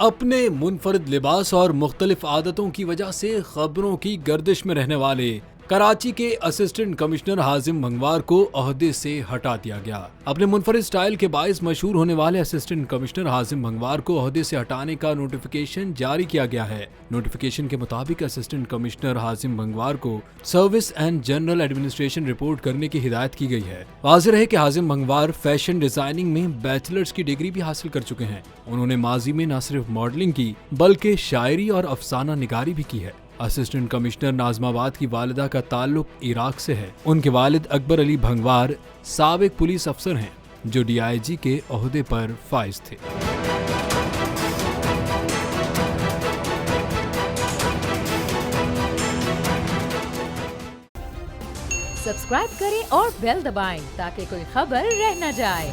अपने मुनफरिद लिबास और मुख्तलिफ आदतों की वजह से खबरों की गर्दिश में रहने वाले कराची के असिस्टेंट कमिश्नर हाजिम भंगवार को ओहदे से हटा दिया गया। अपने मुनफरिद स्टाइल के बाइस मशहूर होने वाले असिस्टेंट कमिश्नर हाजिम भंगवार को ओहदे से हटाने का नोटिफिकेशन जारी किया गया है। नोटिफिकेशन के मुताबिक असिस्टेंट कमिश्नर हाजिम भंगवार को service and general administration report करने की हिदायत की गई है। वाज़ेह है कि हाजिम भंगवार फैशन डिजाइनिंग में बैचलर्स की डिग्री भी हासिल कर चुके हैं। उन्होंने माजी में न सिर्फ मॉडलिंग की बल्कि शायरी और अफसाना निगारी भी की है। असिस्टेंट कमिश्नर नाजमाबाद की वालिदा का ताल्लुक इराक से है। उनके वालिद अकबर अली भंगवार साबिक पुलिस अफसर हैं जो DIG के ओहदे पर फाइज थे। सब्सक्राइब करें और बेल दबाएं ताकि कोई खबर रह न जाए।